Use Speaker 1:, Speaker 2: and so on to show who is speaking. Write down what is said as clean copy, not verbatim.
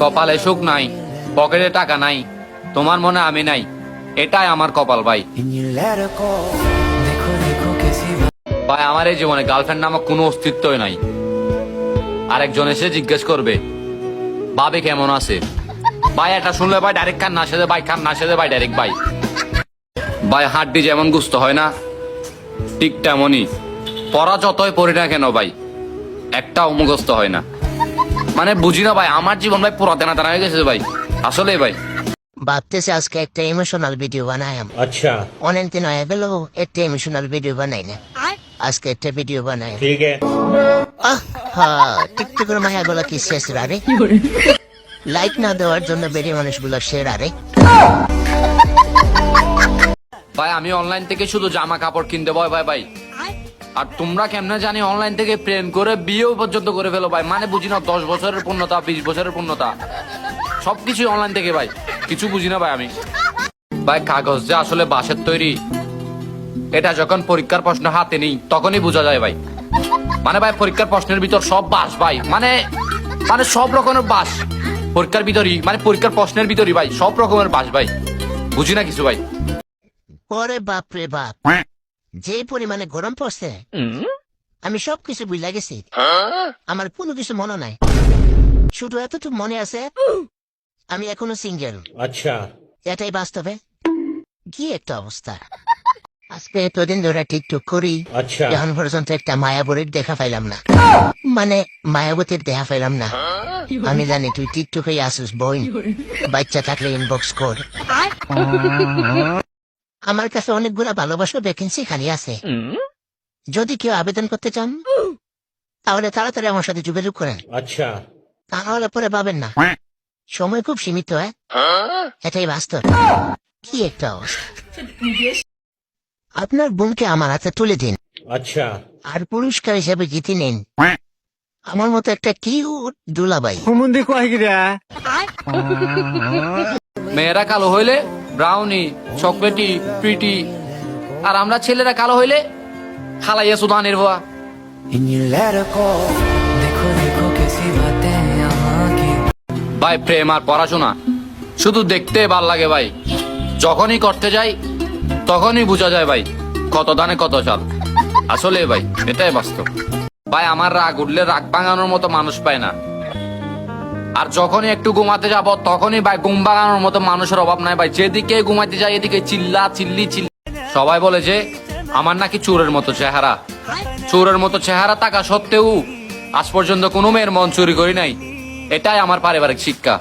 Speaker 1: কপালে সুখ নাই, পকেটে টাকা নাই, তোমার মনে আমি নাই, এটাই আমার কপাল ভাই। ভাই আমার এই জীবনে গার্লফ্রেন্ড নামক কোনো অস্তিত্বই নাই। আরেকজন এসে জিজ্ঞেস করবে ভাবি কেমন আছে, ভাই এটা শুনলে ভাই ডাইরেক্ট কান না সেদে ভাই, কান না সেদে ভাই ডাইরেক্ট ভাই। ভাই হাড্ডি যেমন গুস্ত হয় না, ঠিক তেমনই পড়া যতই পড়ি না কেন ভাই একটাও মুখস্থ হয় না। মানে বুঝি না ভাই, আমার জীবন ভাই পুরো তেনা তেনা হয়ে গেছে ভাই, আসলে ভাই।
Speaker 2: ভাবতেছি আজকে একটা ইমোশনাল ভিডিও বানাই।
Speaker 3: अच्छा
Speaker 2: অনেকদিন হয়ে গেল একটা ইমোশনাল ভিডিও বানাই না, আজকে একটা ভিডিও বানাই।
Speaker 3: ठीक है
Speaker 2: টিকটকের মায়া গুলা কি শেষ রারে, লাইক না দেওয়ার জন্য বেরিয়ে মানুষগুলো সেরা রে।
Speaker 1: ভাই আমি অনলাইন থেকে শুধু জামা কাপড় কিনতে ভয় ভাই ভাই, আর তোমরা কেমনে জানি অনলাইন থেকে প্রেম করে বিয়েও পর্যন্ত করে ফেলো ভাই। মানে বুঝি না 10 বছরের পূর্ণতা, 20 বছরের পূর্ণতা, সবকিছু অনলাইন থেকে ভাই, কিছু বুঝি না ভাই আমি। ভাই কাগজ যে আসলে বাঁশের তৈরি, এটা যখন পরীক্ষার প্রশ্ন হাতে নেই তখনই বোঝা যায় ভাই। মানে ভাই পরীক্ষার প্রশ্নের ভিতর সব বাঁশ ভাই, মানে মানে সব রকমের বাঁশ পরীক্ষার ভিতরই, মানে পরীক্ষার প্রশ্নের ভিতরই ভাই সব রকমের বাঁশ ভাই, বুঝি না কিছু ভাই।
Speaker 2: পরে বাপ রে বাপ, যে পরিমাণে গরম পড়ছে আমি সবকিছু বুঝলা গেছি। আমার কোনো কিছু মনে নাই, শুধু এতটুকু মনে আছে আমি এখনো সিঙ্গেল।
Speaker 3: अच्छा
Speaker 2: এটাই বাস্তবে কি একটা অবস্থা। আজকে এতদিন ধরে টিকটক করি,
Speaker 3: अच्छा
Speaker 2: এখন পর্যন্ত একটা মায়াবতীর দেখা পাইলাম না, মানে মায়াবতীর দেখা পাইলাম না। আমি জানি তুই টিকটকে আসিস বোন, বাচ্চা থাকলে ইনবক্স কর। আমার কাছে অনেকগুলো ভালোবাসার ভ্যাকেন্সি খালি আছে, যদি কেউ আবেদন করতে চান তাহলে তাড়াতাড়ি আমার সাথে যোগাযোগ করেন,
Speaker 3: अच्छा
Speaker 2: তাহলে পরে পাবেন না। সময় খুব সীমিত, এটাই বাস্তব। কি একটা অবস্থা। আপনার বোনকে আমার হাতে তুলে দিন,
Speaker 3: अच्छा
Speaker 2: আর পুরস্কার হিসেবে জিতে নিন আমার মতো একটা কিউট দুলাভাই।
Speaker 1: মেয়েরা কালো হইলে ব্রাউনি, চকলেটি, প্রিটি, আর আমরা ছেলেরা কালো হইলে খালাইয়া সুদানের ভুয়া। ভাই প্রেম আর পড়াশোনা শুধু দেখতে ভাল লাগে ভাই, যখনই করতে যাই তখনই বোঝা যায় ভাই কত দানে কত চাল, আসলে ভাই এটাই বাস্তব। ভাই আমার রাগ উঠলে রাগ ভাঙানোর মতো মানুষ পায় না, আর যখনই একটু ঘুমাতে যাব তখনই ভাই ঘুম ভাঙানোর মতো মানুষের অভাব নাই ভাই। যেদিকে ঘুমাতে যাই এদিকে চিল্লা চিল্লি চিল্লি। সবাই বলে যে আমার নাকি চোরের মতো চেহারা, চোরের মতো চেহারা থাকা সত্ত্বেও আজ পর্যন্ত কোনো মেয়ের মন চুরি করি নাই, এটাই আমার পারিবারিক শিক্ষা।